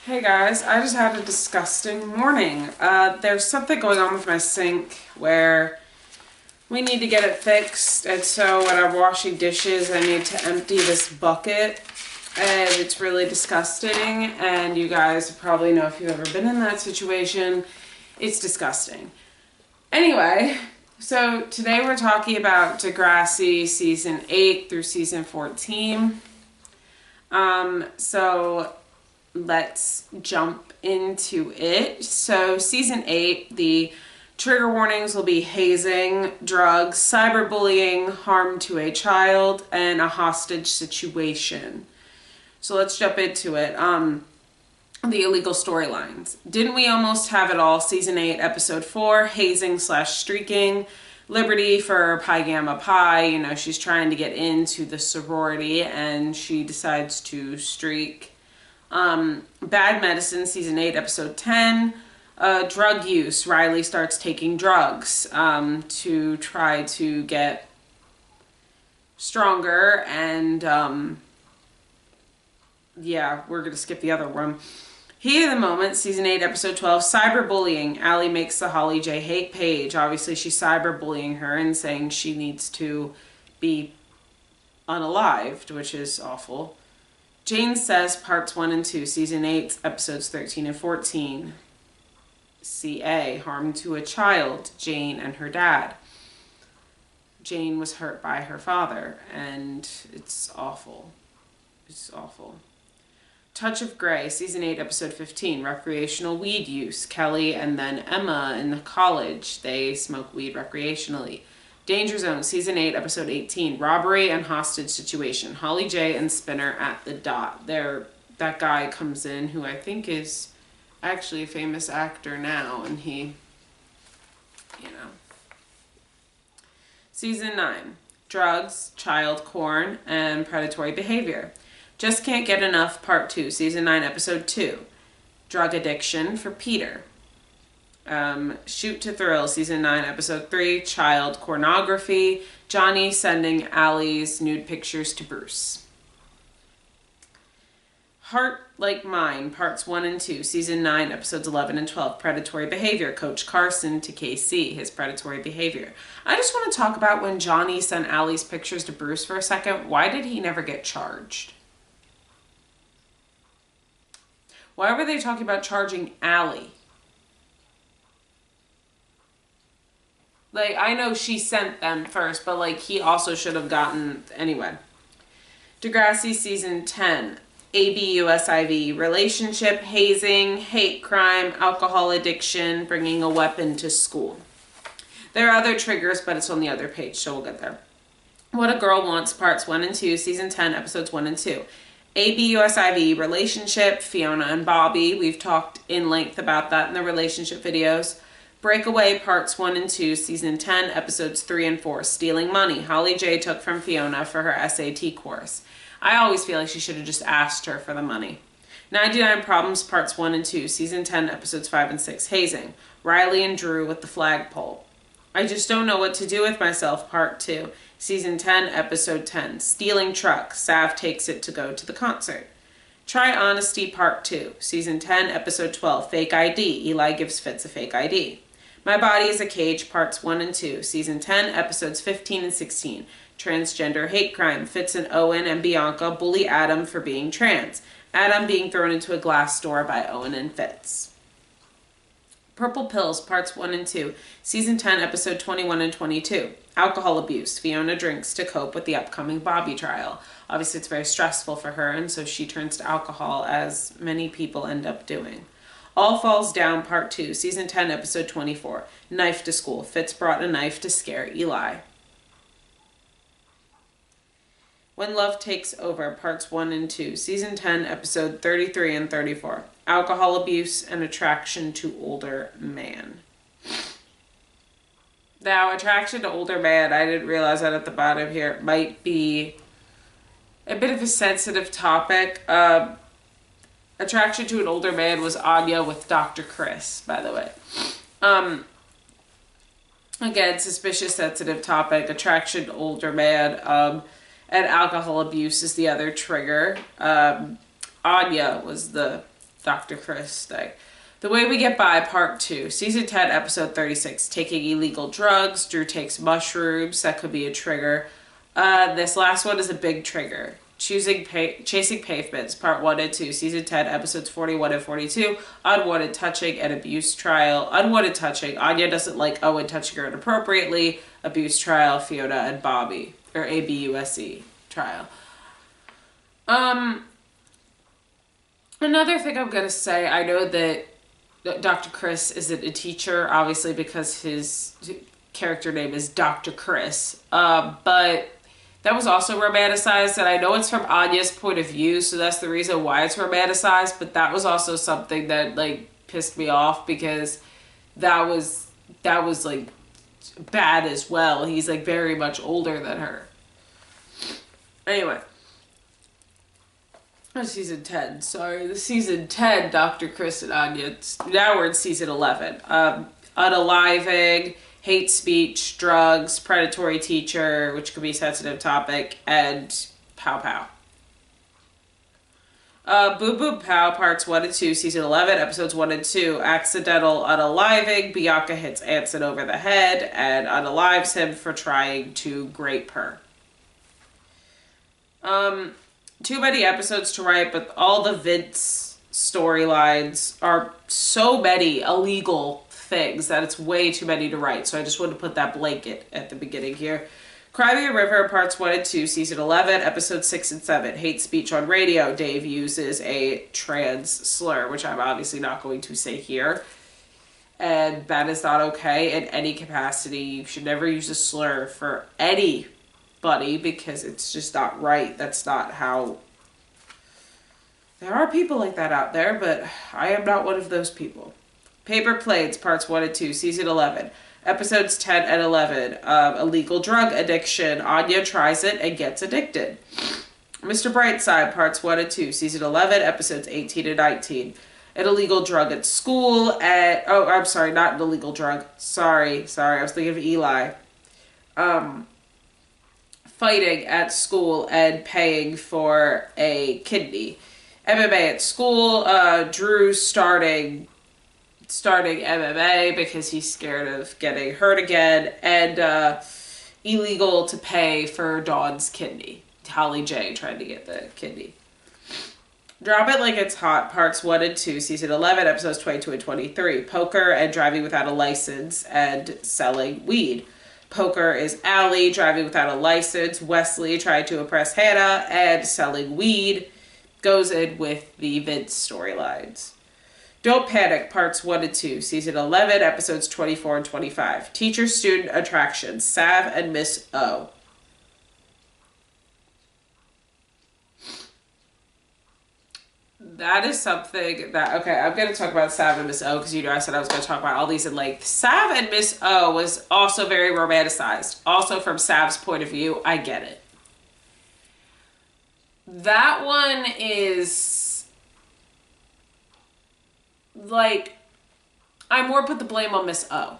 Hey guys, I just had a disgusting morning. There's something going on with my sink where we need to get it fixed, and so when I'm washing dishes I need to empty this bucket, and it's really disgusting, and you guys probably know if you've ever been in that situation. It's disgusting. Anyway, so today we're talking about Degrassi season 8 through season 14. So let's jump into it. So season 8, the trigger warnings will be hazing, drugs, cyberbullying, harm to a child, and a hostage situation. So let's jump into it. The illegal storylines. Didn't we almost have it all? Season 8, episode 4, hazing / streaking. Liberty for Pi Gamma Pi, you know, she's trying to get into the sorority and she decides to streak. Bad Medicine, season 8, episode 10. Drug use. Riley starts taking drugs to try to get stronger, and yeah, we're going to skip the other one. Heat of the Moment, season 8, episode 12, cyberbullying. Allie makes the Holly J hate Paige. Obviously, she's cyberbullying her and saying she needs to be unalived, which is awful. Jane Says, parts 1 and 2, season 8, episodes 13 and 14. CA, harm to a child, Jane and her dad. Jane was hurt by her father, and it's awful. It's awful. Touch of Grey, season 8, episode 15, recreational weed use. Kelly and then Emma in the college, they smoke weed recreationally. Danger Zone, season 8, episode 18, robbery and hostage situation. Holly J and Spinner at the dot. That guy comes in who I think is actually a famous actor now, and he, you know. Season 9, drugs, child porn, and predatory behavior. Just Can't Get Enough, part 2, season 9, episode 2, drug addiction for Peter. Shoot to Thrill, season 9, episode 3, child pornography. Johnny sending Allie's nude pictures to Bruce. Heart Like Mine, parts 1 and 2, season 9, episodes 11 and 12, predatory behavior. Coach Carson to KC, his predatory behavior. I just want to talk about when Johnny sent Allie's pictures to Bruce for a second. Why did he never get charged? Why were they talking about charging Allie? Like, I know she sent them first, but, like, he also should have gotten... Anyway. Degrassi, season 10. ABUSIV. Relationship, hazing, hate crime, alcohol addiction, bringing a weapon to school. There are other triggers, but it's on the other page, so we'll get there. What a Girl Wants, parts 1 and 2, season 10, episodes 1 and 2. ABUSIV, relationship, Fiona and Bobby. We've talked in length about that in the relationship videos. Breakaway, parts 1 and 2, season 10, episodes 3 and 4. Stealing money. Holly J took from Fiona for her SAT course. I always feel like she should have just asked her for the money. 99 Problems, parts 1 and 2, season 10, episodes 5 and 6. Hazing. Riley and Drew with the flagpole. I Just Don't Know What to Do With Myself, part 2. Season 10, episode 10. Stealing Truck. Sav takes it to go to the concert. Try Honesty, part 2. Season 10, episode 12. Fake ID. Eli gives Fitz a fake ID. My Body is a Cage, parts 1 and 2. Season 10, episodes 15 and 16. Transgender hate crime. Fitz and Owen and Bianca bully Adam for being trans. Adam being thrown into a glass door by Owen and Fitz. Purple Pills, parts 1 and 2. Season 10, episode 21 and 22. Alcohol abuse. Fiona drinks to cope with the upcoming Bobby trial. Obviously, it's very stressful for her, and so she turns to alcohol, as many people end up doing. All Falls Down, part 2. Season 10, episode 24. Knife to school. Fitz brought a knife to scare Eli. When Love Takes Over, parts 1 and 2. Season 10, episode 33 and 34. Alcohol abuse and attraction to older man. Now, attraction to older man, I didn't realize that at the bottom here, might be a bit of a sensitive topic. Attraction to an older man was Anya with Dr. Chris, by the way. Again, suspicious, sensitive topic. Attraction to older man. And alcohol abuse is the other trigger. Anya was the Dr. Chris thing. The Way We Get By, Part 2, Season 10, Episode 36, Taking Illegal Drugs. Drew takes mushrooms. That could be a trigger. This last one is a big trigger. Chasing Pavements, Part 1 and 2, Season 10, Episodes 41 and 42, Unwanted Touching and Abuse Trial. Unwanted Touching, Anya doesn't like Owen touching her inappropriately. Abuse Trial, Fiona and Bobby, or ABUSE trial. Another thing I'm going to say, I know that Dr. Chris isn't a teacher, obviously, because his character name is Dr. Chris, but that was also romanticized, and I know it's from Anya's point of view, so that's the reason why it's romanticized, but that was also something that, like, pissed me off, because that was like, bad as well. He's, like, very much older than her. Anyway. Season 10, sorry. The Season 10, Dr. Chris and Anya. Now we're in Season 11. Unaliving, hate speech, drugs, predatory teacher, which could be a sensitive topic, and Pow Pow. Boom Boom Pow, Parts 1 and 2, Season 11, Episodes 1 and 2. Accidental unaliving, Bianca hits Anson over the head and unalives him for trying to grape her. Too many episodes to write, but all the Vince storylines are so many illegal things that it's way too many to write. So I just wanted to put that blanket at the beginning here. Cry Me a River, Parts 1 and 2, Season 11, Episodes 6 and 7. Hate speech on radio. Dave uses a trans slur, which I'm obviously not going to say here. And that is not okay in any capacity. You should never use a slur for anybody, because it's just not right. That's not how... There are people like that out there, but I am not one of those people. Paper Planes, Parts 1 and 2, Season 11, Episodes 10 and 11. Illegal drug addiction. Anya tries it and gets addicted. Mr. Brightside, Parts 1 and 2, Season 11, Episodes 18 and 19. An illegal drug at school. Oh, I'm sorry, not an illegal drug. Sorry, I was thinking of Eli. Fighting at school and paying for a kidney. MMA at school. Drew starting MMA because he's scared of getting hurt again. And illegal to pay for Dawn's kidney. Holly J trying to get the kidney. Drop It Like It's Hot, Parts 1 and 2, Season 11, Episodes 22 and 23. Poker and driving without a license and selling weed. Poker is Allie, driving without a license. Wesley trying to impress Hannah, and selling weed goes in with the Vince storylines. Don't Panic, Parts 1 and 2, Season 11, Episodes 24 and 25. Teacher-student attractions, Sav and Miss O. That is something that, okay, I'm going to talk about Sav and Miss O, because you know I said I was going to talk about all these in length. Sav and Miss O was also very romanticized. Also from Sav's point of view, I get it. That one is, like, I more put the blame on Miss O.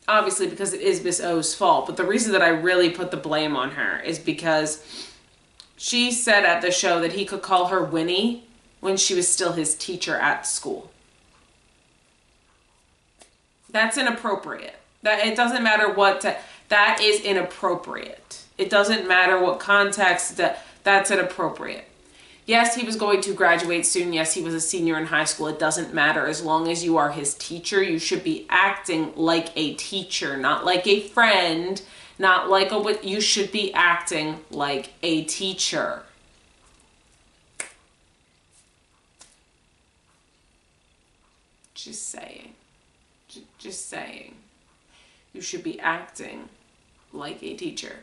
Obviously, because it is Miss O's fault. But the reason that I really put the blame on her is because she said at the show that he could call her Winnie when she was still his teacher at school. That's inappropriate. That it doesn't matter what that is inappropriate. It doesn't matter what context, that's inappropriate. Yes, he was going to graduate soon. Yes, he was a senior in high school. It doesn't matter. As long as you are his teacher, you should be acting like a teacher, not like a friend, not like you should be acting like a teacher. Just saying. Just saying. You should be acting like a teacher.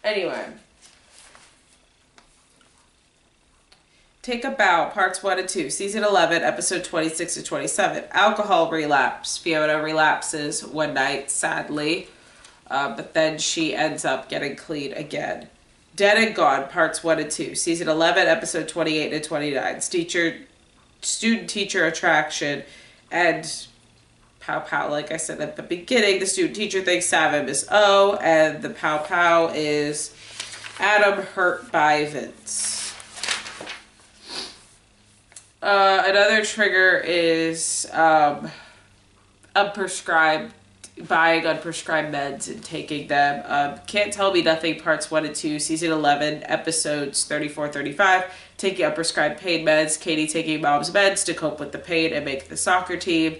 Anyway. Take a Bow, Parts 1 and 2, Season 11, Episode 26 to 27. Alcohol relapse. Fiona relapses one night, sadly. But then she ends up getting clean again. Dead and Gone, Parts 1 and 2, Season 11, Episode 28 and 29. Student-teacher attraction, and Pow Pow, like I said at the beginning, the student-teacher thinks Sav and Miss O, and the Pow Pow is Adam hurt by Vince. Another trigger is unprescribed, buying unprescribed meds and taking them. Can't Tell Me Nothing, parts 1 and 2, season 11, episodes 34, 35. Taking unprescribed pain meds. Katie taking mom's meds to cope with the pain and make the soccer team.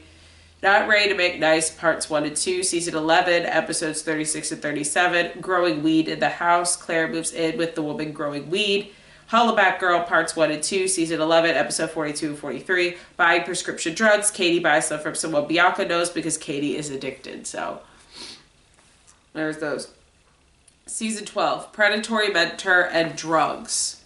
Not Ready to Make Nice, parts 1 and 2, season 11, episodes 36 and 37. Growing weed in the house. Claire moves in with the woman growing weed. Hollaback Girl, parts 1 and 2, season 11, episode 42 and 43. Buying prescription drugs. Katie buys stuff from someone Bianca knows because Katie is addicted. So, there's those. Season 12, Predatory Mentor and Drugs.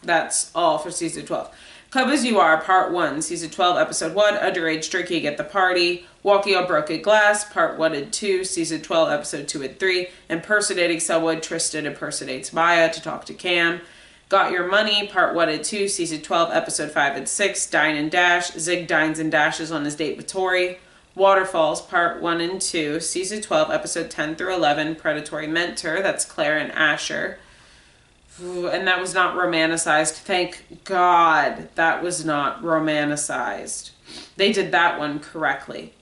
That's all for season 12. Come As You Are, part 1, season 12, episode 1, Underage Drinking at the Party. Walking on Broken Glass, part 1 and 2, season 12, episode 2 and 3. Impersonating Someone, Tristan impersonates Maya to talk to Cam. Got Your Money, part 1 and 2, season 12, episode 5 and 6. Dine and Dash. Zig dines and dashes on his date with Tori. Waterfalls, part 1 and 2, season 12, episode 10 through 11. Predatory Mentor, that's Claire and Asher. And that was not romanticized. Thank God that was not romanticized. They did that one correctly.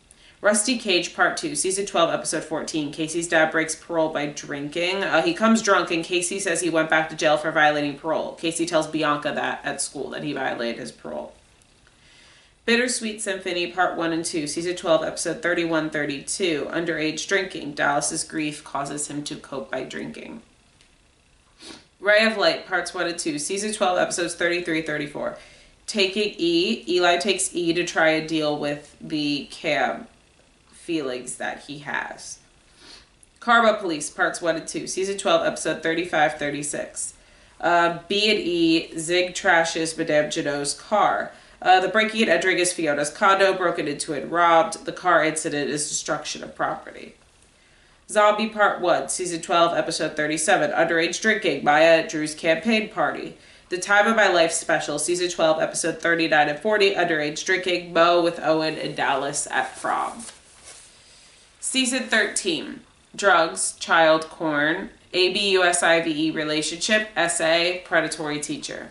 Rusty Cage, part 2, season 12, episode 14. Casey's dad breaks parole by drinking. He comes drunk and Casey says he went back to jail for violating parole. Casey tells Bianca that at school, that he violated his parole. Bittersweet Symphony, part 1 and 2, season 12, episode 31, 32. Underage Drinking. Dallas's grief causes him to cope by drinking. Ray of Light, parts 1 and 2, season 12, episodes 33, 34. Taking E. Eli takes E to try and deal with the Cam feelings that he has. Karma Police, parts 1 and 2, season 12, episode 35, 36. B and E. Zig trashes Madame Janot's car. The breaking and entering is Fiona's condo, broken into and robbed. The car incident is destruction of property. Zombie Part 1, Season 12, Episode 37, Underage Drinking, Maya at Drew's Campaign Party. The Time of My Life Special, Season 12, Episode 39 and 40, Underage Drinking, Mo with Owen and Dallas at Prom. Season 13, Drugs, Child Corn, ABUSIVE Relationship, SA, Predatory Teacher.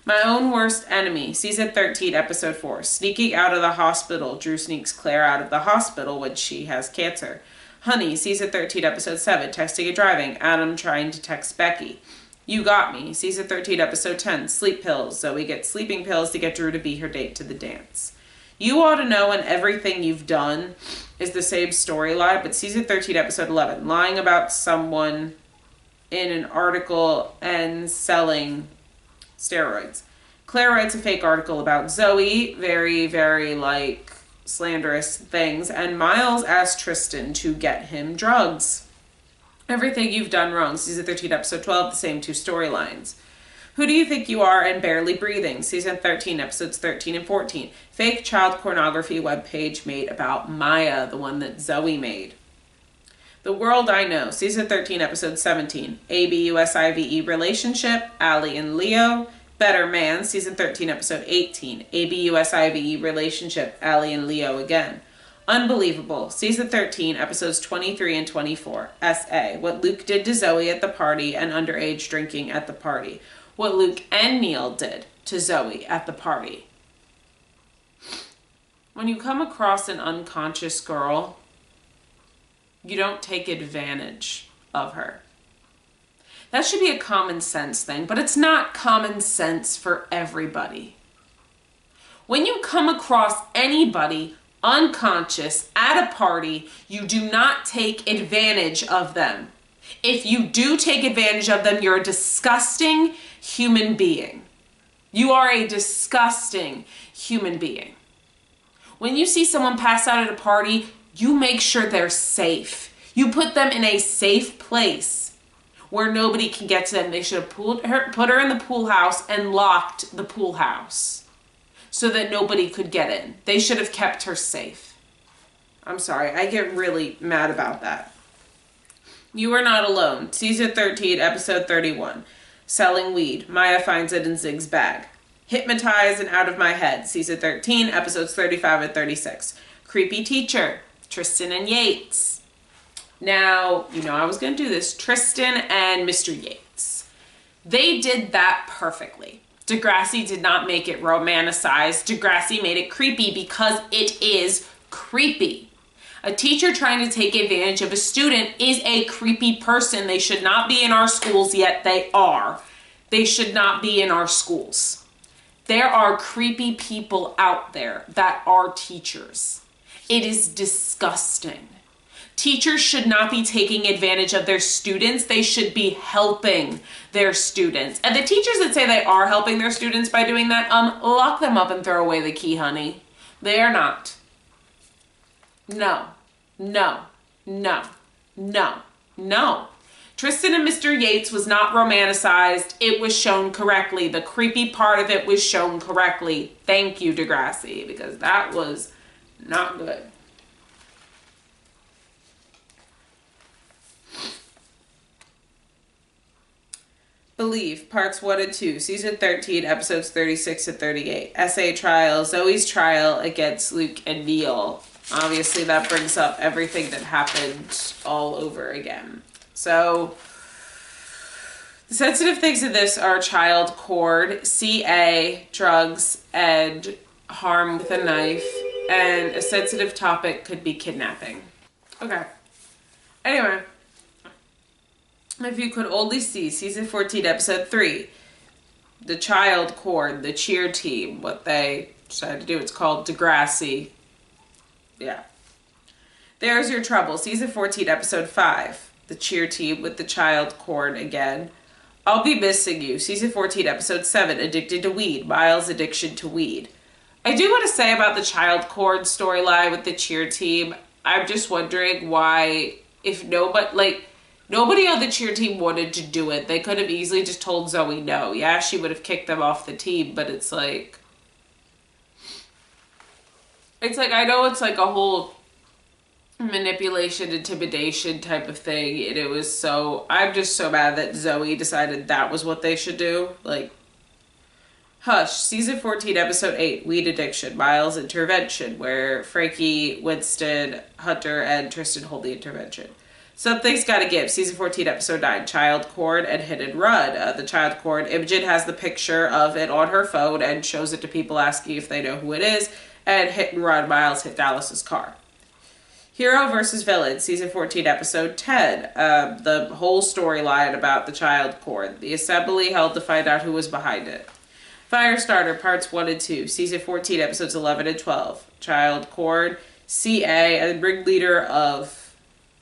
My Own Worst Enemy, Season 13, Episode 4, Sneaking Out of the Hospital, Drew sneaks Claire out of the hospital when she has cancer. Honey, Season 13, Episode 7, Texting and Driving, Adam trying to text Becky. You Got Me, Season 13, Episode 10, Sleep Pills, Zoe gets sleeping pills to get Drew to be her date to the dance. You Ought to Know and Everything You've Done is the same storyline, but Season 13, Episode 11, Lying About Someone in an Article and Selling Steroids. Claire writes a fake article about Zoe, very, very, slanderous things, and Miles asks Tristan to get him drugs. Everything You've Done Wrong, Season 13, Episode 12, the same two storylines. Who Do You Think You Are and Barely Breathing, Season 13, Episodes 13 and 14. Fake child pornography webpage made about Maya, the one that Zoe made. The World I Know, Season 13, Episode 17. ABUSIVE Relationship, Allie and Leo. Better Man, Season 13, Episode 18. ABUSIVE Relationship, Allie and Leo again. Unbelievable, Season 13, Episodes 23 and 24. SA, What Luke Did to Zoe at the Party and Underage Drinking at the Party. What Luke and Neil did to Zoe at the party. When you come across an unconscious girl, you don't take advantage of her. That should be a common sense thing, but it's not common sense for everybody. When you come across anybody unconscious at a party, you do not take advantage of them. If you do take advantage of them, you're a disgusting human being. You are a disgusting human being. When you see someone pass out at a party, you make sure they're safe. You put them in a safe place where nobody can get to them. They should have put her in the pool house and locked the pool house so that nobody could get in. They should have kept her safe. I'm sorry, I get really mad about that. You Are Not Alone, Season 13, Episode 31. Selling Weed, Maya finds it in Zig's bag. Hypnotized and Out of My Head, Season 13, Episodes 35 and 36. Creepy Teacher, Tristan and Yates. Now, you know I was going to do this. Tristan and Mr. Yates. They did that perfectly. Degrassi did not make it romanticized. Degrassi made it creepy because it is creepy. A teacher trying to take advantage of a student is a creepy person. They should not be in our schools, yet they are. They should not be in our schools. There are creepy people out there that are teachers. It is disgusting. Teachers should not be taking advantage of their students. They should be helping their students. And the teachers that say they are helping their students by doing that, lock them up and throw away the key, honey. They are not. No, no, no, no, no. Tristan and Mr. Yates was not romanticized. It was shown correctly. The creepy part of it was shown correctly. Thank you, Degrassi, because that was not good. Believe, Parts 1 and 2, Season 13, Episodes 36 to 38. Essay trial, Zoe's trial against Luke and Neil. Obviously, that brings up everything that happened all over again. So, the sensitive things in this are child cord, CA, drugs, and harm with a knife. And a sensitive topic could be kidnapping. Okay. Anyway. If you could only see Season 14, Episode 3, the child cord, the cheer team, what they decided to do. It's called Degrassi. Yeah. There's Your Trouble. Season 14, Episode 5, the cheer team with the child cord again. I'll Be Missing You. Season 14, Episode 7, Addicted to Weed. Miles' addiction to weed. I do want to say about the child cord storyline with the cheer team, I'm just wondering why, if nobody on the cheer team wanted to do it. They could have easily just told Zoe no. Yeah, she would have kicked them off the team, but it's like, I know it's like a whole manipulation, intimidation type of thing, and it was I'm just so mad that Zoe decided that was what they should do. Like, Hush, Season 14, Episode 8, Weed Addiction, Miles' Intervention, where Frankie, Winston, Hunter, and Tristan hold the intervention. Something's Gotta Give, Season 14, Episode 9, Child Cord and Hit and Run. The Child Cord, Imogen has the picture of it on her phone and shows it to people asking if they know who it is. And Hit and Run, Miles hit Dallas's car. Hero versus Villain, Season 14, Episode 10. The whole storyline about the Child Cord. The assembly held to find out who was behind it. Firestarter, Parts 1 and 2, Season 14, Episodes 11 and 12. Child Cord, CA, and ringleader of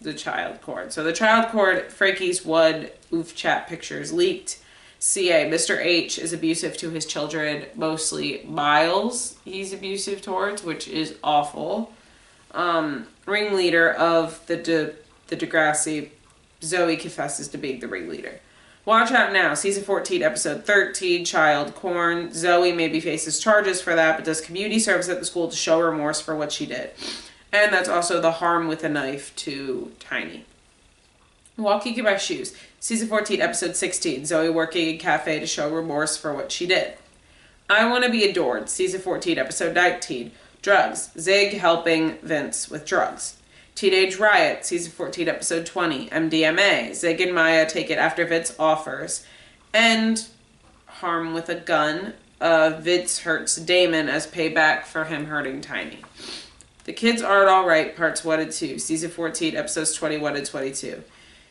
the child cord. So the child cord, Frankie's one oof chat pictures leaked. CA, Mr. H is abusive to his children, mostly Miles he's abusive towards, which is awful. Ringleader of the Degrassi, Zoe confesses to being the ringleader. Watch Out Now, Season 14, Episode 13, Child Corn. Zoe maybe faces charges for that, but does community service at the school to show remorse for what she did. And that's also the harm with a knife to Tiny. Walking in My Shoes. Season 14, Episode 16. Zoe working in cafe to show remorse for what she did. I Want to Be Adored. Season 14, Episode 19. Drugs. Zig helping Vince with drugs. Teenage Riot. Season 14, Episode 20. MDMA. Zig and Maya take it after Vince offers. And harm with a gun. Vince hurts Damon as payback for him hurting Tiny. The Kids Aren't Alright, Parts 1 and 2, Season 14, Episodes 21 and 22.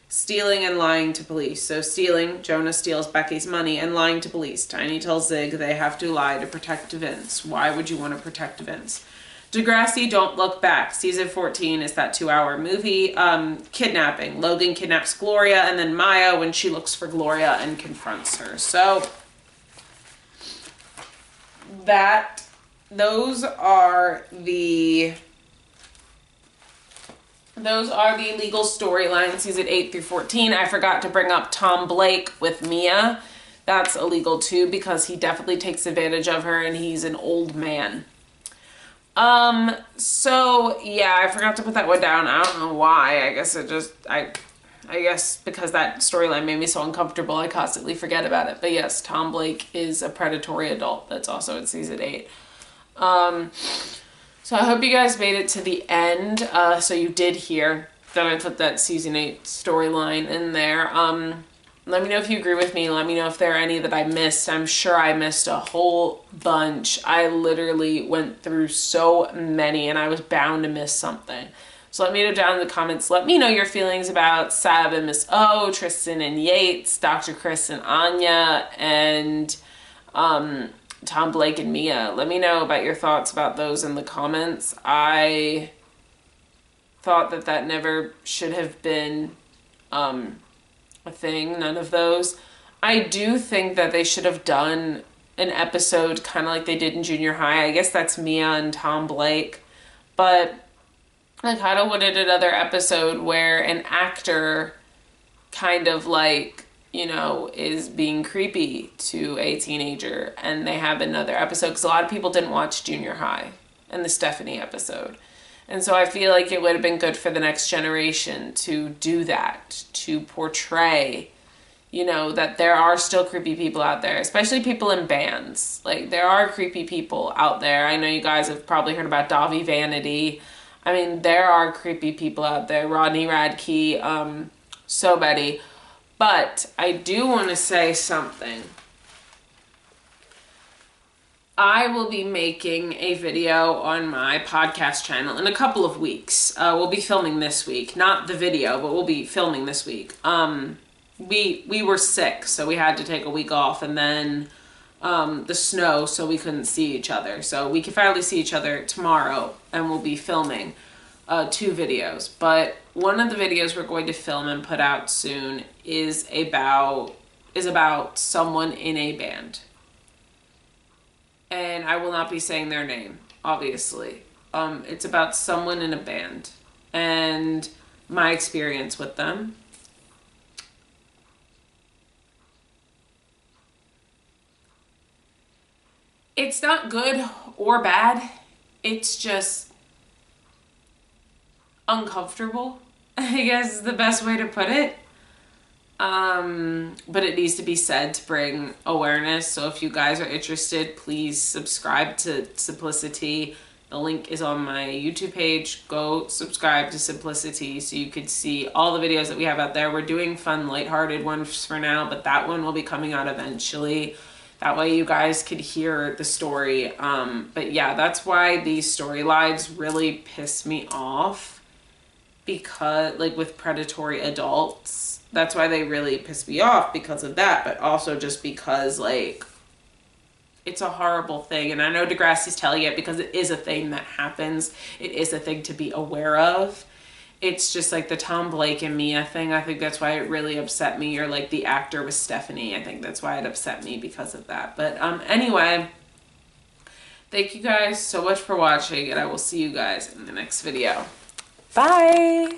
Stealing and lying to police. So stealing, Jonah steals Becky's money, and lying to police. Tiny tells Zig they have to lie to protect Vince. Why would you want to protect Vince? Degrassi, Don't Look Back. Season 14 is that 2-hour movie. Kidnapping. Logan kidnaps Gloria, and then Maya when she looks for Gloria and confronts her. So, Those are the legal storylines, Season 8 through 14. I forgot to bring up Tom Blake with Mia. That's illegal too because he definitely takes advantage of her and he's an old man. So yeah, I forgot to put that one down. I don't know why. I guess I guess because that storyline made me so uncomfortable, I constantly forget about it. But yes, Tom Blake is a predatory adult. That's also in Season 8. So I hope you guys made it to the end. So you did hear that I put that Season 8 storyline in there. Let me know if you agree with me. Let me know if there are any that I missed. I'm sure I missed a whole bunch. I literally went through so many and I was bound to miss something. So let me know down in the comments. Let me know your feelings about Sab and Miss O, Tristan and Yates, Dr. Chris and Anya, and Tom, Blake, and Mia. Let me know about your thoughts about those in the comments. I thought that never should have been a thing, none of those. I do think that they should have done an episode kind of like they did in junior high. I guess that's Mia and Tom Blake. But I kind of wanted another episode where an actor kind of like, you know, is being creepy to a teenager, and they have another episode because a lot of people didn't watch junior high and the Stephanie episode. And so I feel like it would have been good for the next generation to do that, to portray, you know, that there are still creepy people out there, especially people in bands. Like, there are creepy people out there. I know you guys have probably heard about Davi Vanity. I mean, there are creepy people out there. Rodney Radke, so many. But I do want to say something. I will be making a video on my podcast channel in a couple of weeks. We'll be filming this week. Not the video, but we'll be filming this week. We were sick, so we had to take a week off, and then the snow, so we couldn't see each other. So we can finally see each other tomorrow, and we'll be filming 2 videos. But one of the videos we're going to film and put out soon is about someone in a band. And I will not be saying their name, obviously. It's about someone in a band and my experience with them. It's not good or bad. It's just uncomfortable, I guess is the best way to put it. But it needs to be said to bring awareness. So if you guys are interested, please subscribe to Simplicity. The link is on my YouTube page. Go subscribe to Simplicity so you could see all the videos that we have out there. We're doing fun, lighthearted ones for now, but that one will be coming out eventually. That way you guys could hear the story. But yeah, that's why these storylines really piss me off, because like with predatory adults, that's why they really piss me off, because of that, but also just because like it's a horrible thing. And I know Degrassi's telling it because it is a thing that happens. It is a thing to be aware of. It's just like the Tom Blake and Mia thing. I think that's why it really upset me, or like the actor with Stephanie. I think that's why it upset me, because of that. But anyway, thank you guys so much for watching, and I will see you guys in the next video. Bye!